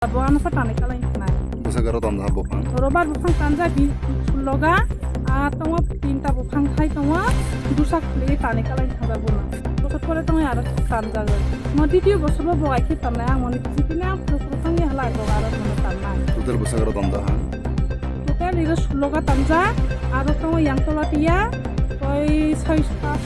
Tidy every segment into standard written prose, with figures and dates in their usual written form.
Bukan apa tani kalau ini kena. Bisa karo tanda Bwphang. Robar Bwphang tanda di loga atau tinta Bwphang khai tengah dusak beli tani kalau ini kena bukan. Bosot pore tengah ada tanda. Mati dia bosot bawa ikut tanda yang mau dikit ini yang Bwphang ya halai bawa ada mana tanda. Total bisa karo tanda han. Total itu loga tanda ada tengah yang tola dia koi saista.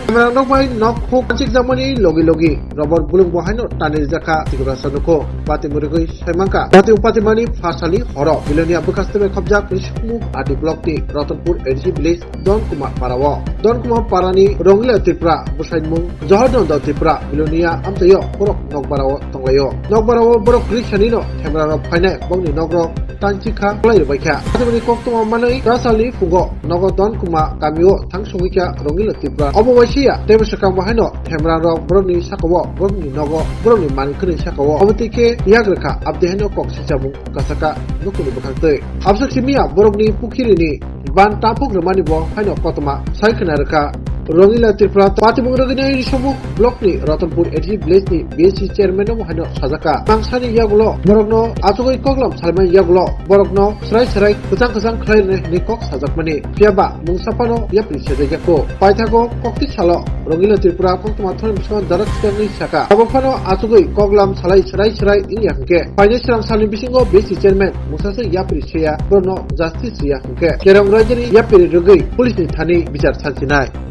Themrangbai Nokni Kancik Zamani Logi Robert Bulung Bohaino Rwjakkha Tiprajwkni Patimurigui Saimangka Pati Upatimani Fasali Horo Bilonia Bekastebe Khobjak Rishmu Adi Blokni Ratanpur Edisi Village Don Kumar Parawo Don Kumar Parani Rongila Tripura Busainmung Johordon Do Tripura Bilonia Amtayo Borok Nokbarawo Tonglayo Nokbarawo Borok Krishanino Themrangbai Phaine Bongni Nogro Tanchikha Klai Baikha Patimani Koktoma Manai Rasali Fugo Nogo Don Kumar Kamio Tangsungika Rongila Tripura Obowaisia Tiprajwkni Haino Themrangbai Borokni Sakawo Borokni Nogo Borokni Mankuni Sakawo Obotike Yagraka Abdeheno Kok Sijamu Kasaka Nokni Bwphang Absaksimiya Borokni Pukirini Ban Tanphugwi Bo Haino Kotoma Saikanaraka Rongila Tripura Patimurigui Risomu Blokni Ratanpur Edisi Village ni BSC Chairman Haino Sajaka Mangsani Yagulo Borokno Atugoi Koklam Salman Yagulo Borokno Serai Kejang Klai ni Kok Sajakmani Piaba Mungsapano Yapri Sejako Paithago Kokti Salo Rongila Tripura Koktoma Thon Bisman Darak Sidangni Saka Abofano Atugoi Koklam Serai Ingya Hangke Paine Swrangchati Bisingo BSC Chairman Musase Yapri Seya Borno Justice Ya Hangke Kerong Rajani Yapri Rugui Police ni Thani Bichar Sansinai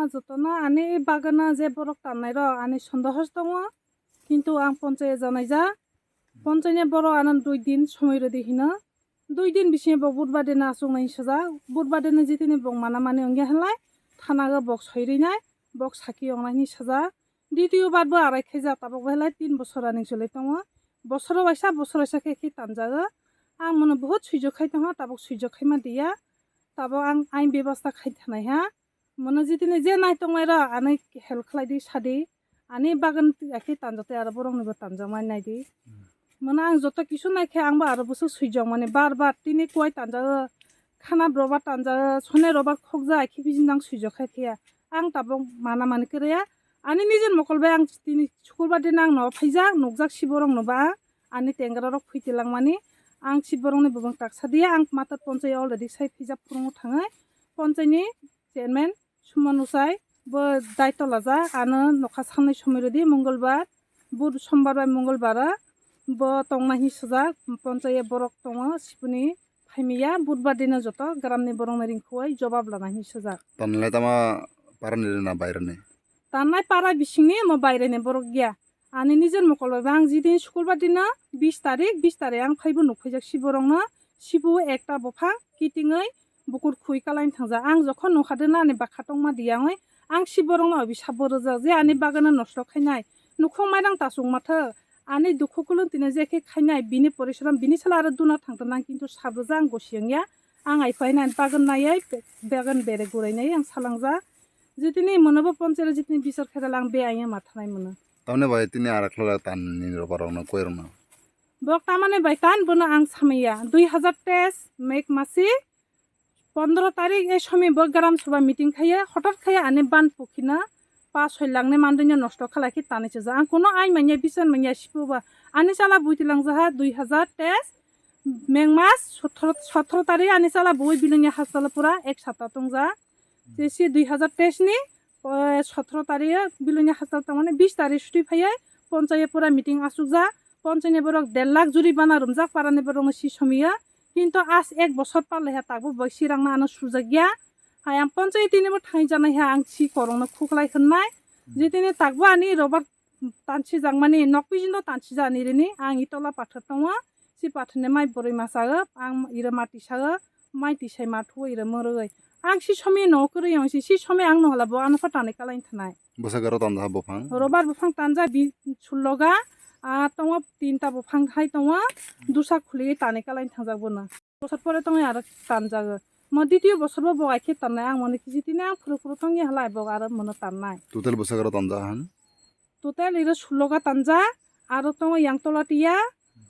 Jotona ani bagana je borok tanai ro ani sondahos tongo kintu ang ponchaya janai ja ponchayne boro anan 2 din সময় রে দিহিনা 2 din বিসে বুধবারে না আসুংনাই সাজা বুধবারে না জিতিনি বং মানা মানে অঙ্গে হলাই থানাগা বক্স হইরিনাই বক্স সাকি অংনাইনি সাজা দ্বিতীয় বারবো আড়াই খাইজা তাবক হলাই 3 বছর আনি চলে তঙ্গ বছর বাইসা কে তানজাগা আং মনে বহুত সুযোগ খাই তঙ্গ তাবক সুযোগ খাইমা দিয়া তাবক আং আইন ব্যবস্থা খাই থানাই হা Mana jitine je nai tong maira ani help khlai di sadi ani bagan aki tanjate ara borong nibo tanjamai nai di mana ang jota kisu nai khe angba ara busu suijong mane bar tini koi tanja khana broba tanja sone roba khokja aki bijindang suijok khai thia ang tabong mana mane kreya ani nijen mokol bai ang tini chukurba din ang no phaija nokjak siborong no ba ani tengra rok phuitilang mani ang siborong ni bubang taksa dia ang mata ponchai already sai phija purung thangai ponchai ni chairman Sumanusai bo daito laja ano nokha samnai somirodi Mongolbar bud sombar bai Mongolbara bo tongnahi saja ponchaye borok tongo sipuni phaimiya budbar dina joto gramni borong ring khoi jawab lanahi saja Tanlai tama parani na bairane. Tanai para bisingni mo bairene borok gya ani nijen mokol bang jidin skulbar dina 20 tarik ang phaibu nokhaijak siborong na sibu ekta Bwphang kitingoi bukur khui kalain thangja ang jokhon nokhadena ani bakhatong ma diangoi ang siborong na bisaboroja je ani bagana nosto khainai nukhong mairang tasung matha ani dukhukulun tine je ke khainai bini porisaram bini sala ar duna thangtana kintu sabroja ang gosiangya ang ai phainai bagan nai bagan bere gurainai ang salangja jitini monobo ponchera jitini bisar khedalang be aya mathanai mono Tamne bai tini arakhla tan ni robarong na koirna. bok tamane bai tan bona ang samaya 2023 mek masi 15 তারিখ এই সময় গ্রাম সভা meeting খাইয়া হঠাৎ খাইয়া আনে বান পুখিনা 5-6 লাখনে মানদন্য নষ্ট খালাকি টানেছে যা কোনো আই মাইয়া বিছান মাইয়া সিপুবা আনি চালা বুইতিলাং যাহা 2023 মেং মাস 17 তারিখ আনি চালা বই বিলনিয়া হাসপাতাল পুরা এক সপ্তাহ তং যা যেসি 2023 নি 17 তারিখ বিলনিয়া হাসপাতাল মানে 20 তারিখ ছুটি ফাইয়া পঞ্চায়েত পুরা মিটিং আসুক যা পঞ্চায়েত বরক 1.5 লাখ জরিমানা রমজাক পারানে বরং সি সমিয়া কিন্তু আজ 1 বছর পালে হে তাকবো বৈসিরাং না আনো সুজাগিয়া হায়াম পঞ্চায়েত তিনি থাই জানাই হ্যাঁ আং সি করং না খুকলাই খননাই যেদিনে তাকবো আনি rubber tansi jang mani nok pijindo tansi jani rini ang itola pathar tongo si pathane mai boroi masaga ang ira mati saga mai tisai mathu ira moroi ang si somi no kori yang si somi ang no hala bo an fatane kalain thanai Bwphang tanda Bwphang. robar Bwphang tanja bi sulloga tongo tinta Bwphang hai tongo dusa khuli tane kalain thangjabona bosor pore tongo ar tanjaga mo দ্বিতীয় বছর bo bogai khe tanai ang mone kiji tine ang furu tongi halai bo ar mono tanai Total Bwphang tanda han. total ira sulloga tanja aro tongo yang tola tia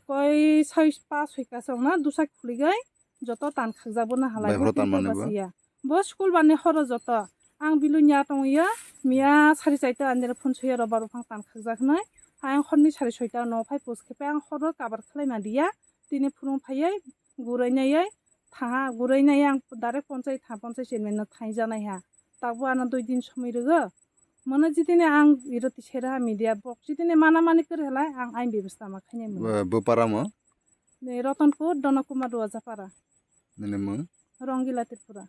koi 6-5 hoika na dusa khuli gai joto tan khagjabona halai Bai horo tan mane ba? bo school bani horo joto ang bilunya tongiya miya 4:30 andere phone soya robar Bwphang tan khagjaknai ang khonni 6:30 no phai post khepe ang horo kabar khlaima dia tini phurung phaiयै gurainai tha gurainai ang direct ponchai chairman no thaijanai ha tabu ana 2 din সময় রগো মনে জিতিনে আং বিরতি সেরা media বক জিতিনে মানামানি করে হেলাই আং আইন ব্যবস্থা মা খাইনে মনে Bwparamo. Ratanpur দনকুমার রোজাপাড়া Nini mung. রঙ্গিলা ত্রিপুরা